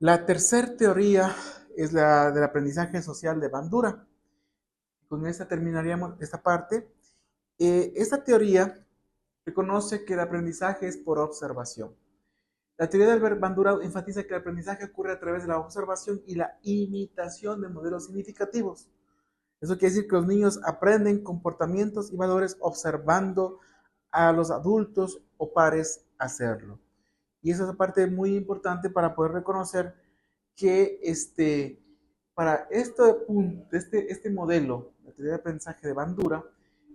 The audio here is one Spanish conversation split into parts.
La tercera teoría es la del aprendizaje social de Bandura. Con esta terminaríamos esta parte. Esta teoría reconoce que el aprendizaje es por observación. La teoría de Albert Bandura enfatiza que el aprendizaje ocurre a través de la observación y la imitación de modelos significativos. Eso quiere decir que los niños aprenden comportamientos y valores observando a los adultos o pares hacerlo. Y esa es la parte muy importante para poder reconocer que para este modelo, la teoría de aprendizaje de Bandura,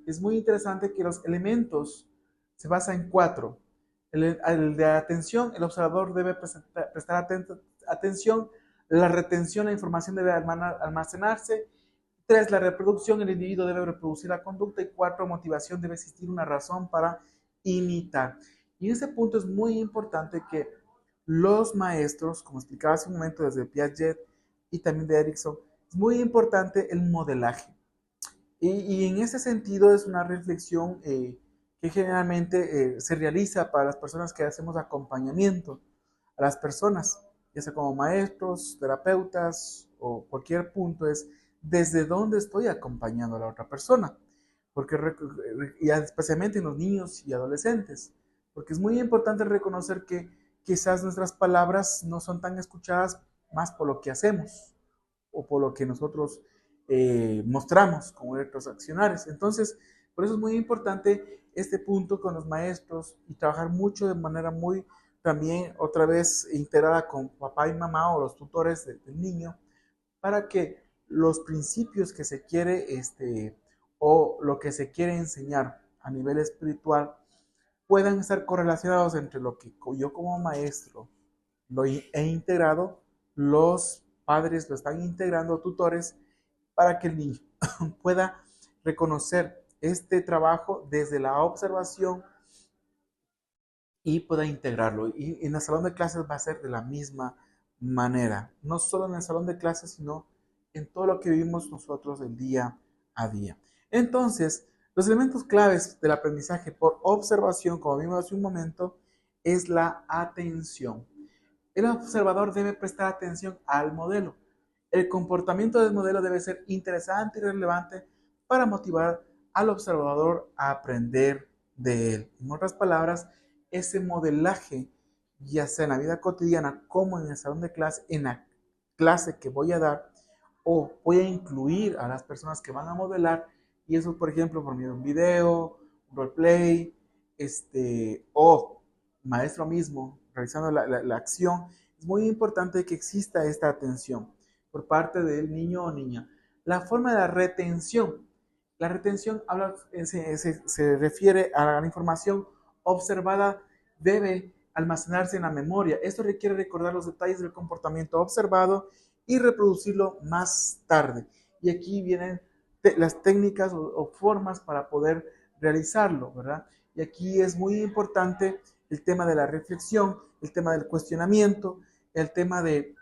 es muy interesante que los elementos se basan en cuatro. El de atención, el observador debe prestar atención, la retención, la información debe almacenarse. Tres, la reproducción, el individuo debe reproducir la conducta. Y cuatro, motivación, debe existir una razón para imitar. Y en ese punto es muy importante que los maestros, como explicaba hace un momento desde Piaget y también de Erickson, es muy importante el modelaje. Y en ese sentido es una reflexión que generalmente se realiza para las personas que hacemos acompañamiento a las personas, ya sea como maestros, terapeutas o cualquier punto, es desde dónde estoy acompañando a la otra persona, porque y especialmente en los niños y adolescentes, porque es muy importante reconocer que quizás nuestras palabras no son tan escuchadas más por lo que hacemos o por lo que nosotros mostramos como nuestros accionarios. Entonces, por eso es muy importante este punto con los maestros y trabajar mucho de manera muy también otra vez integrada con papá y mamá o los tutores del niño para que los principios que se quiere o lo que se quiere enseñar a nivel espiritual puedan estar correlacionados entre lo que yo como maestro lo he integrado, los padres lo están integrando, tutores, para que el niño pueda reconocer este trabajo desde la observación y pueda integrarlo. Y en el salón de clases va a ser de la misma manera, no solo en el salón de clases, sino en todo lo que vivimos nosotros el día a día. Entonces, los elementos claves del aprendizaje por observación, como vimos hace un momento, es la atención. El observador debe prestar atención al modelo. El comportamiento del modelo debe ser interesante y relevante para motivar al observador a aprender de él. En otras palabras, ese modelaje, ya sea en la vida cotidiana como en el salón de clase, en la clase que voy a dar, o voy a incluir a las personas que van a modelar, y eso, por ejemplo, por medio de un video, un roleplay, o maestro mismo realizando la acción, es muy importante que exista esta atención por parte del niño o niña. La forma de la retención habla, se refiere a la información observada, debe almacenarse en la memoria. Esto requiere recordar los detalles del comportamiento observado y reproducirlo más tarde. Y aquí vienen las técnicas o formas para poder realizarlo, ¿verdad? Y aquí es muy importante el tema de la reflexión, el tema del cuestionamiento, el tema de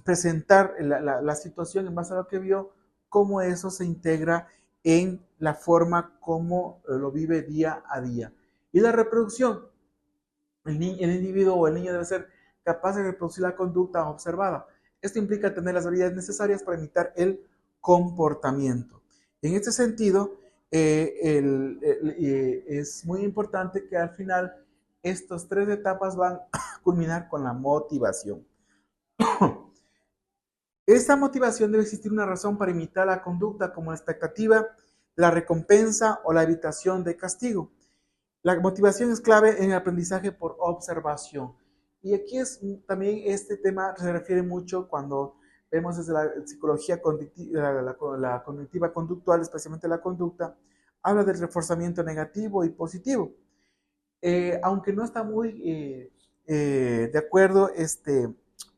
presentar la situación en base a lo que vio, cómo eso se integra en la forma como lo vive día a día. Y la reproducción, el individuo o el niño debe ser capaz de reproducir la conducta observada. Esto implica tener las habilidades necesarias para imitar el comportamiento. En este sentido, es muy importante que al final estas tres etapas van a culminar con la motivación. Esta motivación debe existir una razón para imitar la conducta como la expectativa, la recompensa o la evitación de castigo. La motivación es clave en el aprendizaje por observación. Y aquí es también este tema se refiere mucho cuando vemos desde la psicología cognitiva, la cognitiva conductual, especialmente la conducta, habla del reforzamiento negativo y positivo. Aunque no está muy de acuerdo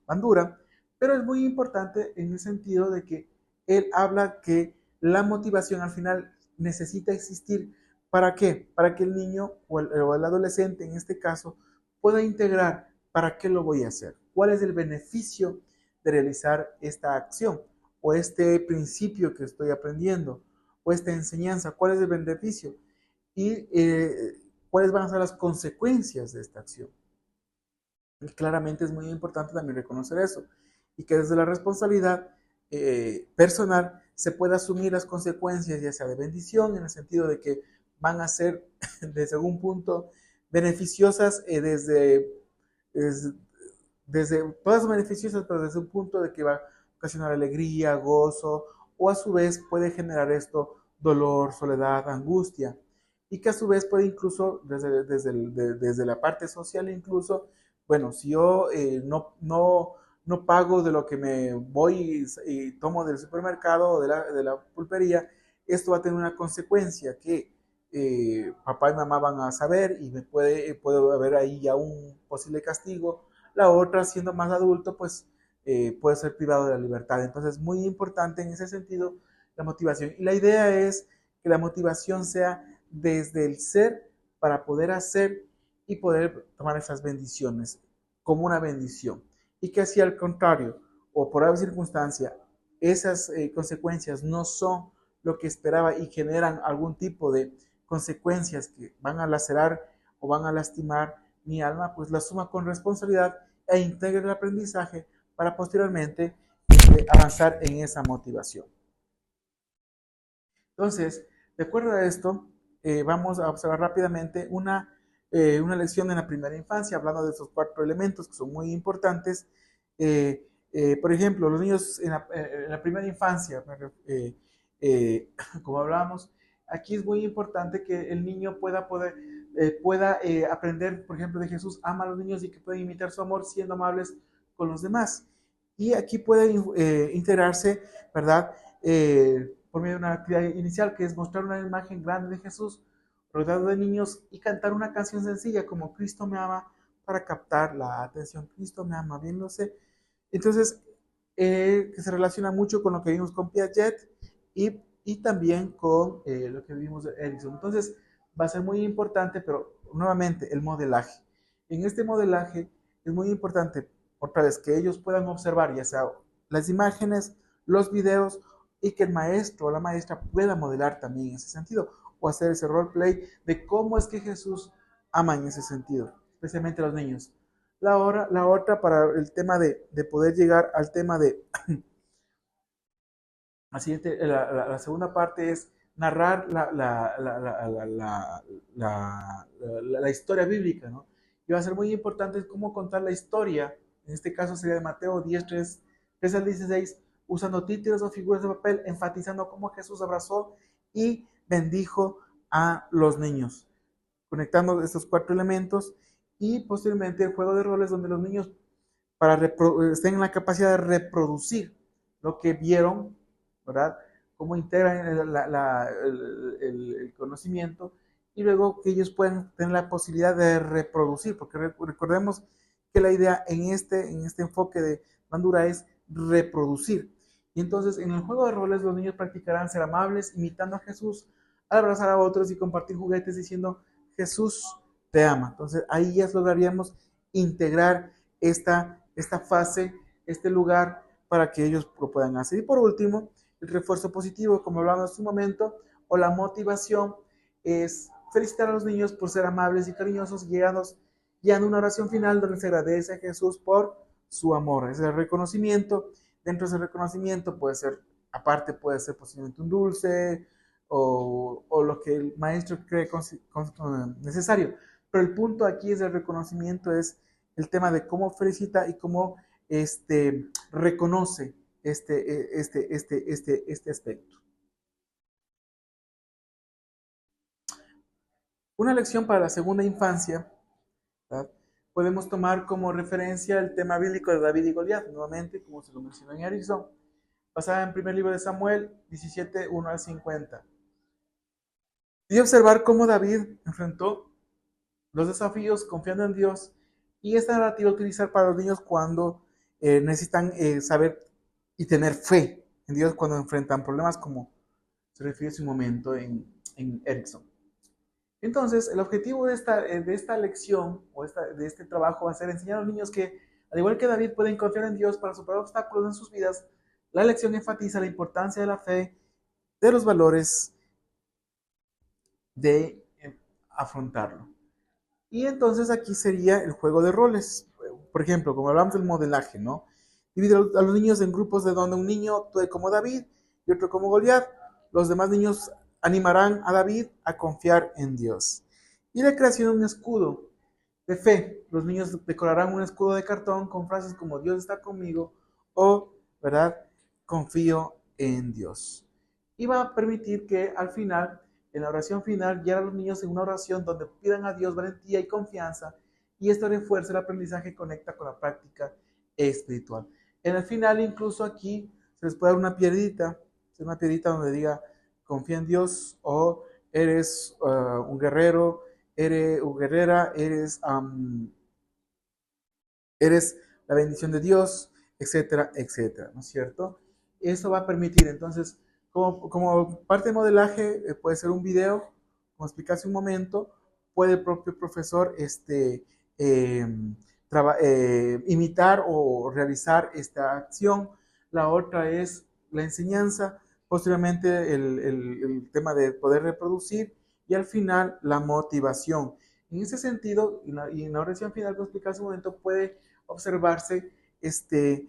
Bandura, pero es muy importante en el sentido de que él habla que la motivación al final necesita existir. ¿Para qué? Para que el niño o el adolescente en este caso pueda integrar para qué lo voy a hacer, cuál es el beneficio de realizar esta acción o este principio que estoy aprendiendo o esta enseñanza, cuál es el beneficio y cuáles van a ser las consecuencias de esta acción. Y claramente es muy importante también reconocer eso y que desde la responsabilidad personal se pueda asumir las consecuencias, ya sea de bendición, en el sentido de que van a ser desde algún punto beneficiosas desde, desde todas beneficiosas, pero desde un punto de que va a ocasionar alegría, gozo, o a su vez puede generar esto dolor, soledad, angustia, y que a su vez puede incluso, desde la parte social incluso, bueno, si yo no pago de lo que me voy y tomo del supermercado o de la pulpería, esto va a tener una consecuencia que papá y mamá van a saber y puede haber ahí ya un posible castigo. La otra, siendo más adulto, pues puede ser privado de la libertad. Entonces, muy importante en ese sentido la motivación. Y la idea es que la motivación sea desde el ser para poder hacer y poder tomar esas bendiciones como una bendición. Y que si al contrario, o por alguna circunstancia, esas consecuencias no son lo que esperaba y generan algún tipo de consecuencias que van a lacerar o van a lastimar mi alma, pues la suma con responsabilidad e integre el aprendizaje para posteriormente avanzar en esa motivación. Entonces, de acuerdo a esto, vamos a observar rápidamente una lección en la primera infancia, hablando de esos 4 elementos que son muy importantes. Por ejemplo, los niños en la primera infancia, como hablábamos, aquí es muy importante que el niño pueda aprender, por ejemplo, de Jesús, ama a los niños y que pueden imitar su amor siendo amables con los demás. Y aquí puede integrarse, ¿verdad? Por medio de una actividad inicial que es mostrar una imagen grande de Jesús rodeado de niños y cantar una canción sencilla como Cristo me ama para captar la atención. Cristo me ama, viéndose. Entonces, que se relaciona mucho con lo que vimos con Piaget y también con lo que vimos de Erickson. Entonces, va a ser muy importante, pero nuevamente, el modelaje. En este modelaje es muy importante, otra vez, que ellos puedan observar ya sea las imágenes, los videos y que el maestro o la maestra pueda modelar también en ese sentido o hacer ese roleplay de cómo es que Jesús ama en ese sentido, especialmente a los niños. La otra para el tema de poder llegar al tema de la segunda parte es narrar la historia bíblica, ¿no? Y va a ser muy importante cómo contar la historia, en este caso sería de Mateo 10, 3 al 16, usando títulos o figuras de papel, enfatizando cómo Jesús abrazó y bendijo a los niños, conectando estos 4 elementos y posteriormente el juego de roles donde los niños estén en la capacidad de reproducir lo que vieron, ¿verdad? Cómo integran el conocimiento y luego que ellos puedan tener la posibilidad de reproducir, porque recordemos que la idea en este enfoque de Bandura es reproducir. Y entonces en el juego de roles los niños practicarán ser amables, imitando a Jesús, al abrazar a otros y compartir juguetes diciendo Jesús te ama. Entonces ahí ya lograríamos integrar esta fase, este lugar para que ellos lo puedan hacer. Y por último, el refuerzo positivo, como hablamos hace un momento, o la motivación es felicitar a los niños por ser amables y cariñosos, llegando a una oración final donde se agradece a Jesús por su amor. Es el reconocimiento. Dentro de ese reconocimiento aparte puede ser posiblemente un dulce o lo que el maestro cree necesario. Pero el punto aquí es el reconocimiento, es el tema de cómo felicita y cómo reconoce este aspecto. Una lección para la segunda infancia, ¿verdad? Podemos tomar como referencia el tema bíblico de David y Goliat, nuevamente, como se lo mencionó en Erickson, basada en el primer libro de Samuel 17, 1 al 50. Y observar cómo David enfrentó los desafíos confiando en Dios y esta narrativa utilizar para los niños cuando necesitan saber y tener fe en Dios cuando enfrentan problemas como se refiere hace un momento en Erickson. Entonces, el objetivo de esta lección o de este trabajo va a ser enseñar a los niños que, al igual que David, pueden confiar en Dios para superar obstáculos en sus vidas. La lección enfatiza la importancia de la fe, de los valores, de afrontarlo. Y entonces aquí sería el juego de roles. por ejemplo, como hablamos del modelaje, ¿no? Divide a los niños en grupos de donde un niño actúe como David y otro como Goliat. Los demás niños animarán a David a confiar en Dios. Y la creación de un escudo de fe. Los niños decorarán un escudo de cartón con frases como Dios está conmigo o, ¿verdad? Confío en Dios. Y va a permitir que al final, en la oración final, guiar a los niños en una oración donde pidan a Dios valentía y confianza, y esto refuerza el aprendizaje y conecta con la práctica espiritual. En el final, incluso aquí, se les puede dar una piedrita donde diga confía en Dios o eres un guerrero, eres guerrera, eres la bendición de Dios, etcétera, etcétera, ¿no es cierto? Eso va a permitir, entonces, como parte de modelaje, puede ser un video, como expliqué hace un momento, puede el propio profesor eh, imitar o realizar esta acción. La otra es la enseñanza, posteriormente el tema de poder reproducir y al final la motivación. En ese sentido, y en la oración final que expliqué hace un momento, puede observarse ese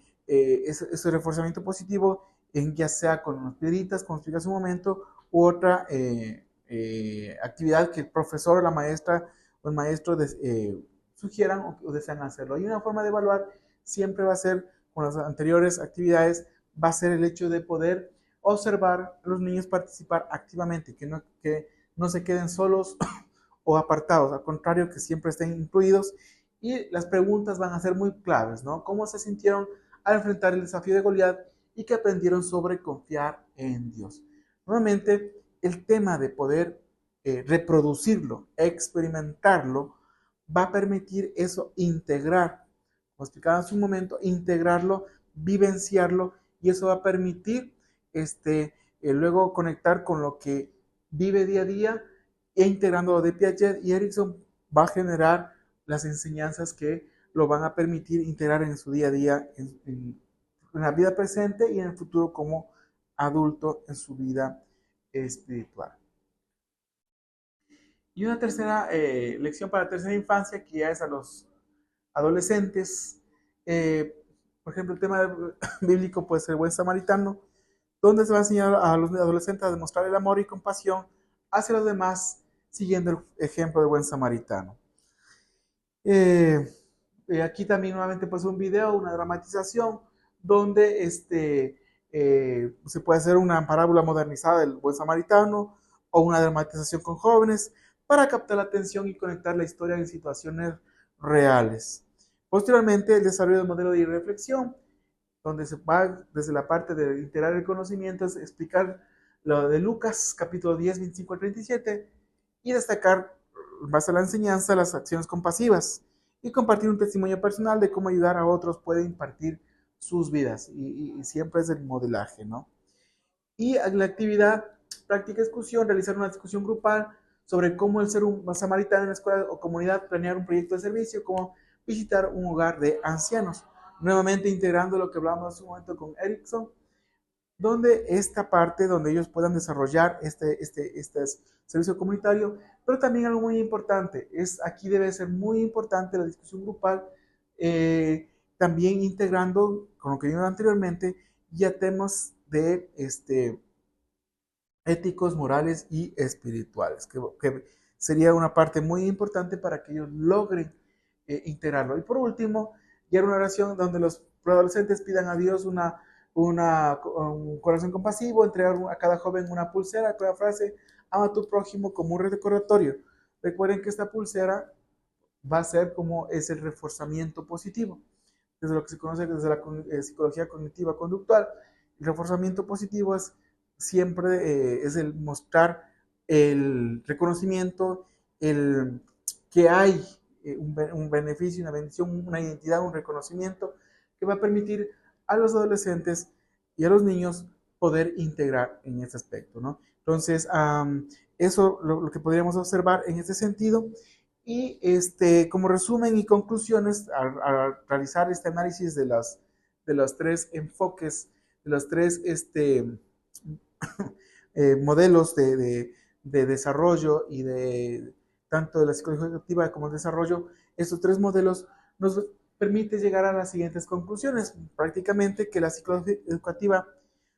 reforzamiento positivo en ya sea con las piedritas, como expliqué hace un momento, u otra actividad que el profesor o la maestra o el maestro sugieran o desean hacerlo. Y una forma de evaluar siempre va a ser, con las anteriores actividades, va a ser el hecho de poder observar a los niños participar activamente, que no se queden solos o apartados, al contrario, que siempre estén incluidos. Y las preguntas van a ser muy claves, ¿no? ¿Cómo se sintieron al enfrentar el desafío de Goliat y qué aprendieron sobre confiar en Dios? Nuevamente, el tema de poder reproducirlo, experimentarlo, va a permitir eso integrar, como explicaba hace un momento, integrarlo, vivenciarlo, y eso va a permitir luego conectar con lo que vive día a día e integrando de Piaget y Erickson va a generar las enseñanzas que lo van a permitir integrar en su día a día, en la vida presente y en el futuro como adulto en su vida espiritual. Y una tercera lección para la tercera infancia, que ya es a los adolescentes. Por ejemplo, el tema bíblico puede ser el buen samaritano, donde se va a enseñar a los adolescentes a demostrar el amor y compasión hacia los demás, siguiendo el ejemplo del buen samaritano. Aquí también nuevamente pues un video, una dramatización, donde se puede hacer una parábola modernizada del buen samaritano o una dramatización con jóvenes para captar la atención y conectar la historia en situaciones reales. Posteriormente, el desarrollo del modelo de reflexión, donde se va desde la parte de integrar el conocimiento, es explicar lo de Lucas, capítulo 10, 25 al 37, y destacar, base a la enseñanza, las acciones compasivas, y compartir un testimonio personal de cómo ayudar a otros puede impartir sus vidas, y siempre es el modelaje, ¿no? Y la actividad práctica discusión, realizar una discusión grupal sobre cómo el ser un samaritano en la escuela o comunidad, planear un proyecto de servicio, como visitar un hogar de ancianos. Nuevamente integrando lo que hablábamos hace un momento con Erickson, donde esta parte, donde ellos puedan desarrollar este servicio comunitario, pero también algo muy importante, aquí debe ser muy importante la discusión grupal, también integrando, con lo que vimos anteriormente, ya temas de éticos, morales y espirituales, que sería una parte muy importante para que ellos logren integrarlo. Y por último, ya era una oración donde los adolescentes pidan a Dios un corazón compasivo, entregar a cada joven una pulsera con la frase, ama a tu prójimo, como un recordatorio. Recuerden que esta pulsera va a ser como es el reforzamiento positivo, desde lo que se conoce desde la psicología cognitiva conductual. El reforzamiento positivo es siempre es el mostrar el reconocimiento, el que hay un beneficio, una bendición, una identidad, un reconocimiento que va a permitir a los adolescentes y a los niños poder integrar en ese aspecto, ¿no? Entonces, eso lo que podríamos observar en este sentido. Y como resumen y conclusiones, al realizar este análisis de los tres enfoques, de los tres modelos de desarrollo y de tanto de la psicología activa como el desarrollo, estos tres modelos nos permite llegar a las siguientes conclusiones. Prácticamente que la psicología educativa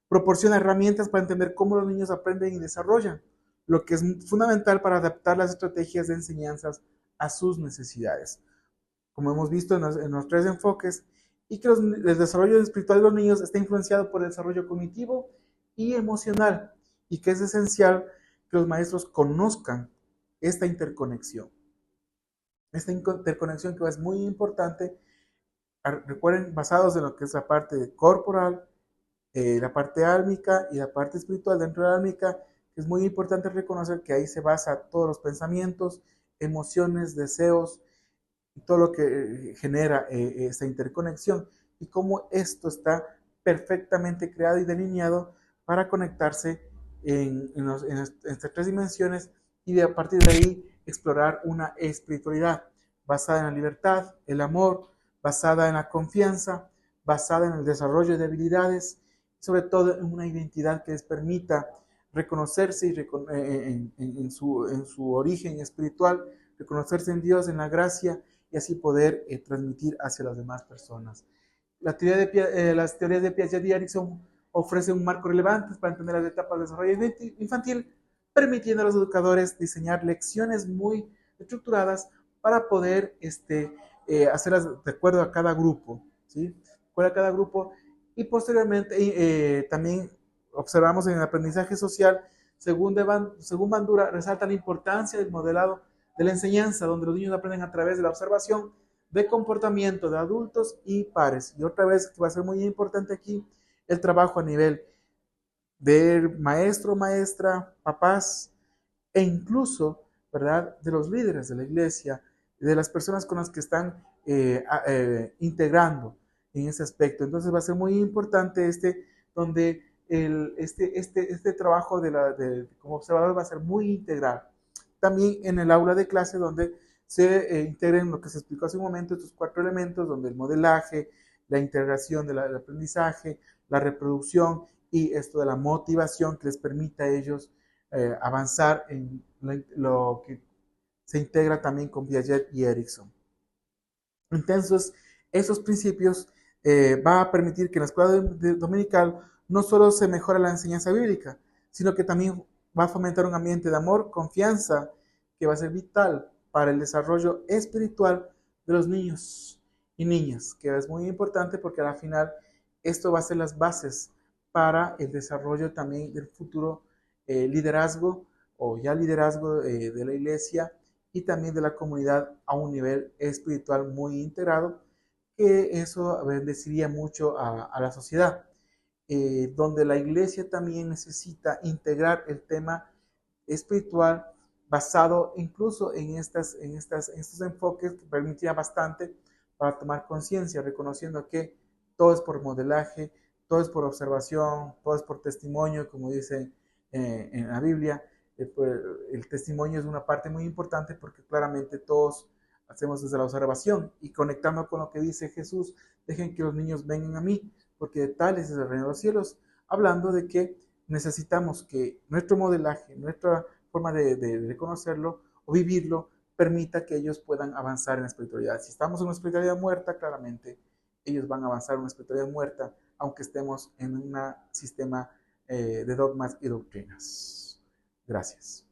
proporciona herramientas para entender cómo los niños aprenden y desarrollan, lo que es fundamental para adaptar las estrategias de enseñanzas a sus necesidades. Como hemos visto en los tres enfoques, y que el desarrollo espiritual de los niños está influenciado por el desarrollo cognitivo y emocional, y que es esencial que los maestros conozcan esta interconexión. Esta interconexión que es muy importante, recuerden, basados en lo que es la parte corporal, la parte álmica y la parte espiritual dentro de la álmica, que es muy importante reconocer que ahí se basa todos los pensamientos, emociones, deseos, y todo lo que genera esta interconexión y cómo esto está perfectamente creado y delineado para conectarse en estas tres dimensiones y a partir de ahí explorar una espiritualidad basada en la libertad, el amor, basada en la confianza, basada en el desarrollo de habilidades, sobre todo en una identidad que les permita reconocerse y en su origen espiritual, reconocerse en Dios, en la gracia, y así poder transmitir hacia las demás personas. Las teorías de Piaget y Erickson ofrecen un marco relevante para entender las etapas de desarrollo infantil, permitiendo a los educadores diseñar lecciones muy estructuradas para poder hacerlas de acuerdo a cada grupo, ¿sí? De acuerdo a cada grupo. Y posteriormente también observamos en el aprendizaje social, según Bandura, resalta la importancia del modelado de la enseñanza, donde los niños aprenden a través de la observación de comportamiento de adultos y pares. Y otra vez, que va a ser muy importante aquí, el trabajo a nivel de maestro, maestra, papás e incluso, ¿verdad?, de los líderes de la iglesia, de las personas con las que están integrando en ese aspecto. Entonces va a ser muy importante donde este trabajo como observador va a ser muy integral. También en el aula de clase donde se integren lo que se explicó hace un momento, estos cuatro elementos, donde el modelaje, la integración del aprendizaje, la reproducción y esto de la motivación que les permita a ellos avanzar en lo que se integra también con Piaget y Erickson. Entonces, esos principios va a permitir que en la escuela dominical no solo se mejore la enseñanza bíblica, sino que también va a fomentar un ambiente de amor, confianza, que va a ser vital para el desarrollo espiritual de los niños y niñas, que es muy importante porque al final esto va a ser las bases para el desarrollo también del futuro liderazgo o ya liderazgo de la iglesia y también de la comunidad a un nivel espiritual muy integrado, que eso bendeciría mucho a la sociedad, donde la iglesia también necesita integrar el tema espiritual basado incluso en estos enfoques que permitía bastante para tomar conciencia, reconociendo que todo es por modelaje, todo es por observación, todo es por testimonio, como dice en la Biblia. El testimonio es una parte muy importante porque claramente todos hacemos desde la observación y conectando con lo que dice Jesús, dejen que los niños vengan a mí, porque de tales es el reino de los cielos, hablando de que necesitamos que nuestro modelaje, nuestra forma de reconocerlo o vivirlo, permita que ellos puedan avanzar en la espiritualidad. Si estamos en una espiritualidad muerta, claramente ellos van a avanzar en una espiritualidad muerta, aunque estemos en un sistema de dogmas y doctrinas. Gracias.